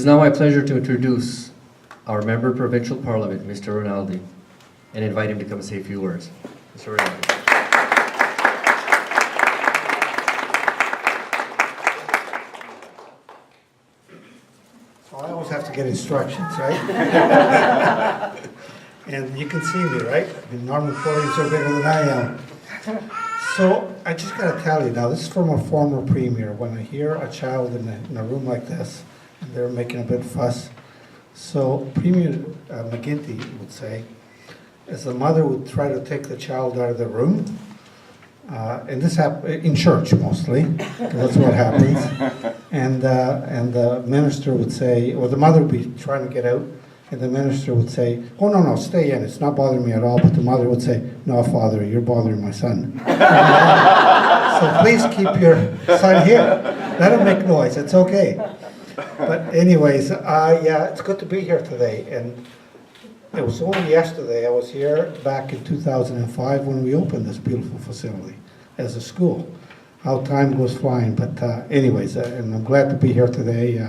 is now my pleasure to introduce our Member of Provincial Parliament, Mr. Rinaldi, and invite him to come and say a few words. Mr. Rinaldi. Well, I always have to get instructions, right? And you can see me, right? I mean, Norman podiums are bigger than I am. So I just got to tell you now, this is from a former premier. When I hear a child in a room like this, and they're making a bit of fuss, so Premier McGuinty would say, as the mother would try to take the child out of the room, and this happened in church mostly, 'cause that's what happens. And the minister would say, or the mother would be trying to get out, and the minister would say, "Oh no, stay in. It's not bothering me at all." But the mother would say, "No, Father, you're bothering my son. So please keep your son here. Let him make noise. It's okay." But anyways, yeah, it's good to be here today. And it was only yesterday I was here back in 2005 when we opened this beautiful facility as a school. How time goes flying. But anyways, and I'm glad to be here today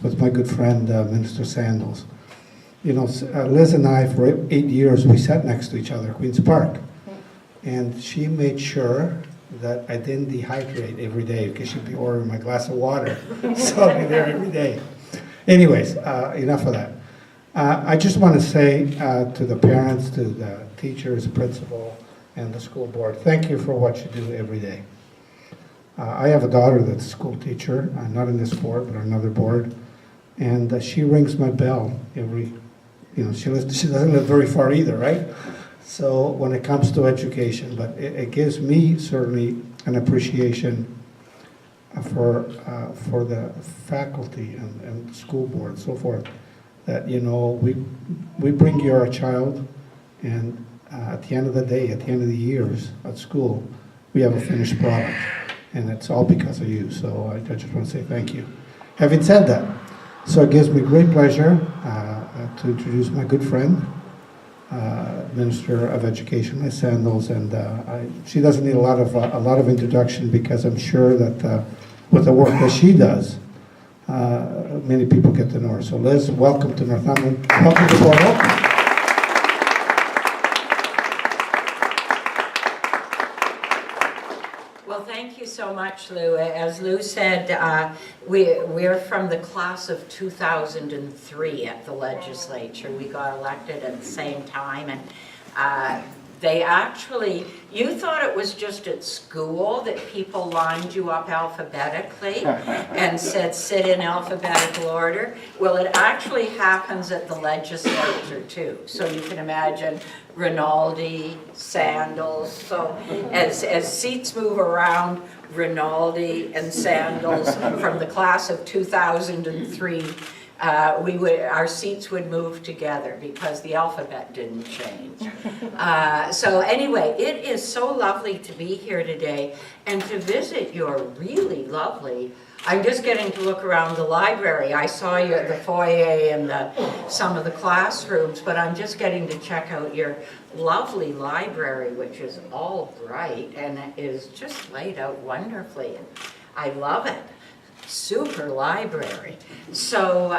with my good friend Minister Sandals. You know, Liz and I, for 8 years, we sat next to each other at Queen's Park. And she made sure that I didn't dehydrate every day because she'd be ordering my glass of water. So I'd be there every day. Anyways, enough of that. I just want to say to the parents, to the teachers, principal, and the school board, thank you for what you do every day. I have a daughter that's a school teacher, not in this board, but another board, and she rings my bell every, you know, she doesn't live very far either, right? So when it comes to education, but it gives me certainly an appreciation for the faculty and school board, so forth, that, you know, we bring your child, and at the end of the day, at the end of the years at school, we have a finished product, and it's all because of you. So I just want to say thank you. Having said that, so it gives me great pleasure to introduce my good friend, Minister of Education, Ms. Sandals, and she doesn't need a lot of introduction, because I'm sure that with the work that she does, many people get to know her. So Liz, welcome to Northumberland. Welcome to Port Hope. Well, thank you so much, Lou. As Lou said, we're from the class of 2003 at the legislature. We got elected at the same time, and they actually, you thought it was just at school that people lined you up alphabetically and said sit in alphabetical order. Well, it actually happens at the legislature too. So you can imagine Rinaldi, Sandals. So as seats move around, Rinaldi and Sandals from the class of 2003, our seats would move together because the alphabet didn't change. So anyway, it is so lovely to be here today and to visit your really lovely, I'm just getting to look around the library. I saw you at the foyer and some of the classrooms, but I'm just getting to check out your lovely library, which is all bright and is just laid out wonderfully. And I love it. Super library. So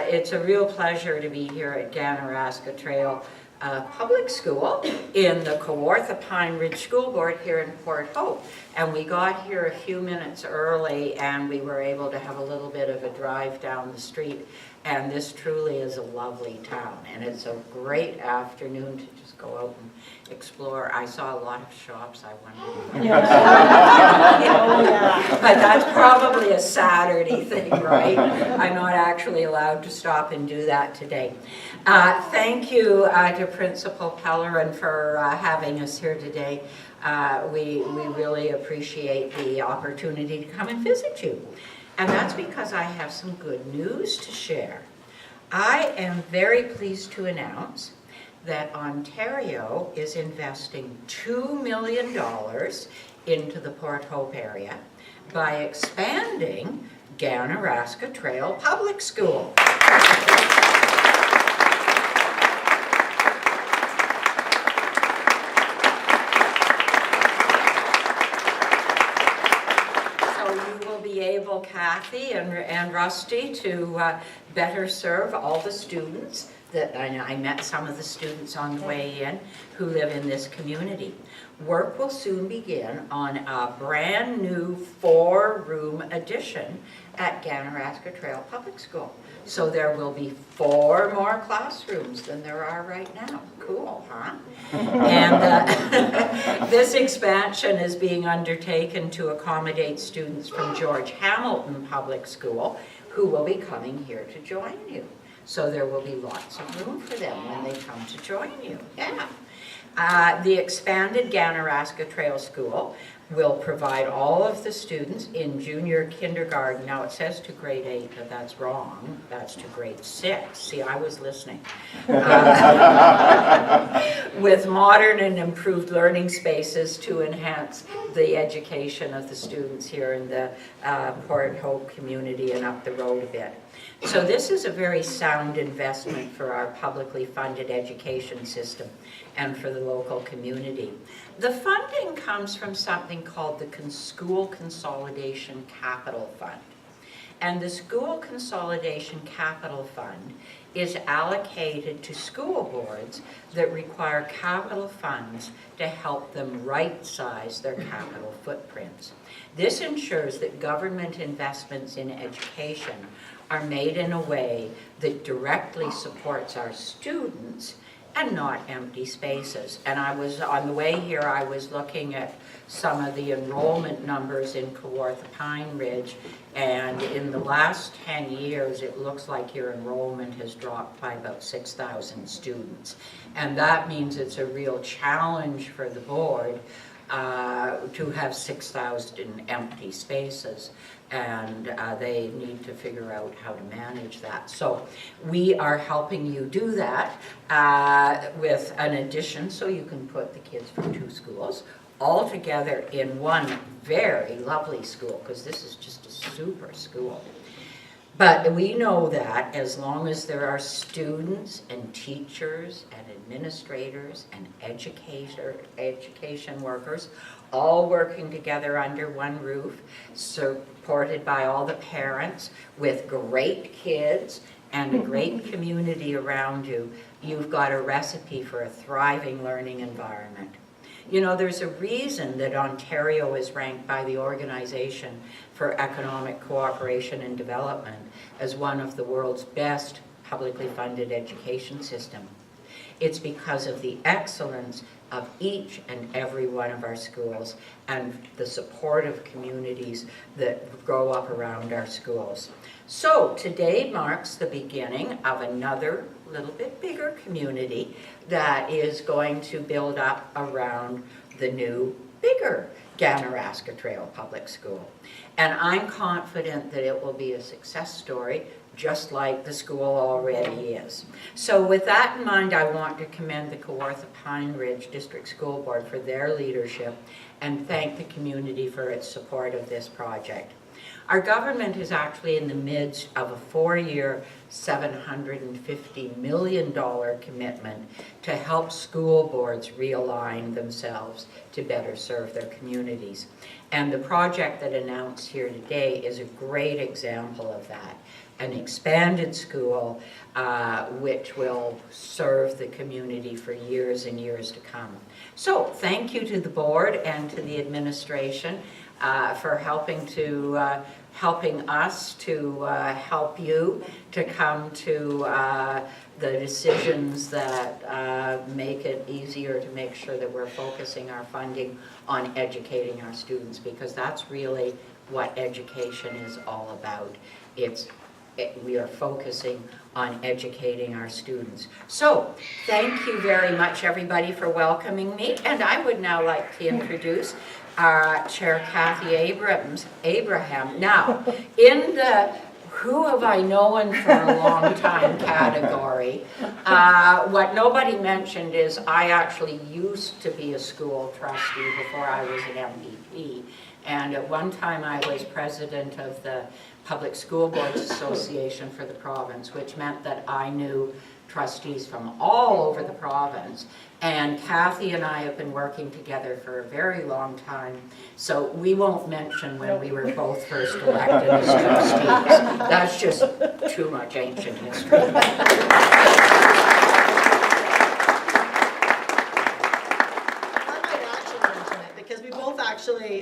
it's a real pleasure to be here at Ganaraska Trail Public School in the Kawartha Pine Ridge School Board here in Port Hope. And we got here a few minutes early, and we were able to have a little bit of a drive down the street. And this truly is a lovely town, and it's a great afternoon to just go out and explore. I saw a lot of shops. I wondered. Yeah. But that's probably a Saturday thing, right? I'm not actually allowed to stop and do that today. Thank you to Principal Pellerin for having us here today. We really appreciate the opportunity to come and visit you. And that's because I have some good news to share. I am very pleased to announce that Ontario is investing $2 million into the Port Hope area by expanding Ganaraska Trail Public School. Able to Kathy and Rusty to better serve all the students that I met some of the students on the way in who live in this community. Work will soon begin on a brand new 4-room addition at Ganaraska Trail Public School. So there will be 4 more classrooms than there are right now. Cool, huh? And this expansion is being undertaken to accommodate students from George Hamilton Public School who will be coming here to join you. So there will be lots of room for them when they come to join you. Yeah. The expanded Ganaraska Trail School will provide all of the students in junior kindergarten. Now it says to grade 8, but that's wrong. That's to grade 6. See, I was listening. With modern and improved learning spaces to enhance the education of the students here in the Port Hope community and up the road a bit. So this is a very sound investment for our publicly funded education system and for the local community. The funding comes from something called the School Consolidation Capital Fund. And the School Consolidation Capital Fund is allocated to school boards that require capital funds to help them right-size their capital footprints. This ensures that government investments in education are made in a way that directly supports our students and not empty spaces. And I was, on the way here, I was looking at some of the enrollment numbers in Kawartha Pine Ridge, and in the last 10 years, it looks like your enrollment has dropped by about 6,000 students. And that means it's a real challenge for the board to have 6,000 empty spaces. And they need to figure out how to manage that. So we are helping you do that with an addition, so you can put the kids from 2 schools all together in one very lovely school, because this is just a super school. But we know that as long as there are students and teachers and administrators and education workers all working together under one roof, supported by all the parents with great kids and a great community around you, you've got a recipe for a thriving learning environment. You know, there's a reason that Ontario is ranked by the Organization for Economic Cooperation and Development as one of the world's best publicly funded education systems. It's because of the excellence of each and every one of our schools and the supportive communities that grow up around our schools. So today marks the beginning of another little bit bigger community that is going to build up around the new, bigger Ganaraska Trail Public School. And I'm confident that it will be a success story, just like the school already is. So with that in mind, I want to commend the Kawartha Pine Ridge District School Board for their leadership and thank the community for its support of this project. Our government is actually in the midst of a 4-year, $750 million commitment to help school boards realign themselves to better serve their communities. And the project that announced here today is a great example of that. An expanded school which will serve the community for years and years to come. So thank you to the board and to the administration for helping us to help you to come to the decisions that make it easier to make sure that we're focusing our funding on educating our students, because that's really what education is all about. We are focusing on educating our students. So, thank you very much, everybody, for welcoming me. And I would now like to introduce Chair Kathy Abraham. Now, in the who have I known for a long time category, what nobody mentioned is I actually used to be a school trustee before I was an MVP. And at one time I was president of the Public School Boards Association for the province, which meant that I knew trustees from all over the province. And Kathy and I have been working together for a very long time, so we won't mention when we were both first elected as trustees. That's just too much ancient history.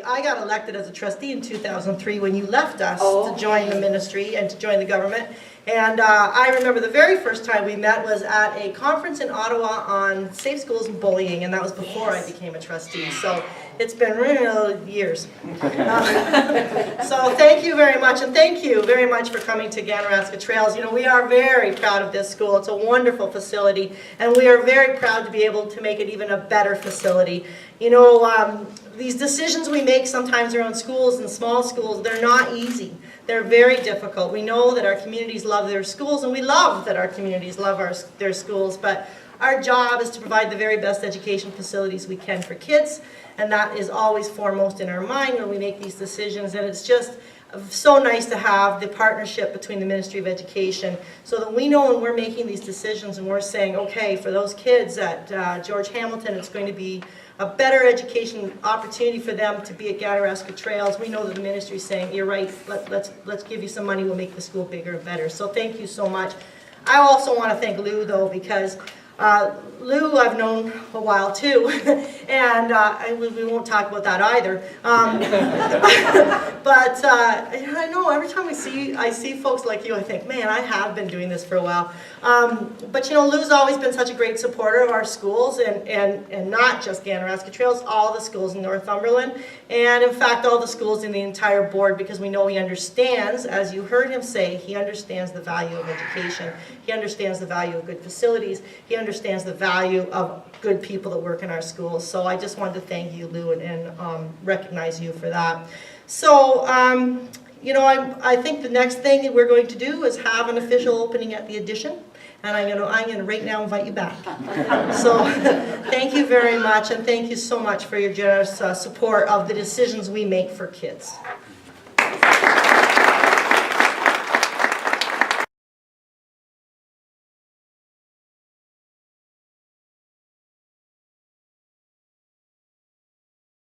I got elected as a trustee in 2003 when you left us to join the ministry and to join the government. And I remember the very first time we met was at a conference in Ottawa on safe schools and bullying, and that was before I became a trustee. So it's been real years. So thank you very much, and thank you very much for coming to Ganaraska Trails. You know, we are very proud of this school. It's a wonderful facility, and we are very proud to be able to make it even a better facility. You know, these decisions we make sometimes around schools and small schools, they're not easy. They're very difficult. We know that our communities love their schools, and we love that our communities love their schools, but our job is to provide the very best education facilities we can for kids, and that is always foremost in our mind when we make these decisions. And it's just so nice to have the partnership between the Ministry of Education so that we know when we're making these decisions and we're saying, okay, for those kids at George Hamilton, it's going to be a better education opportunity for them to be at Ganaraska Trails. We know that the ministry is saying, you're right, let's give you some money, we'll make the school bigger and better. So thank you so much. I also want to thank Lou, though, because Lou I've known a while too, and we won't talk about that either. But I know every time I see folks like you, I think, man, I have been doing this for a while. But you know, Lou's always been such a great supporter of our schools, and not just Ganaraska Trails, all the schools in Northumberland, and in fact all the schools in the entire board, because we know he understands, as you heard him say, he understands the value of education. He understands the value of good facilities. He understands the value of good people that work in our schools. So I just wanted to thank you, Lou, and recognize you for that. So, you know, I think the next thing that we're going to do is have an official opening at the Addition, and I'm going to right now invite you back. So, thank you very much, and thank you so much for your generous support of the decisions we make for kids.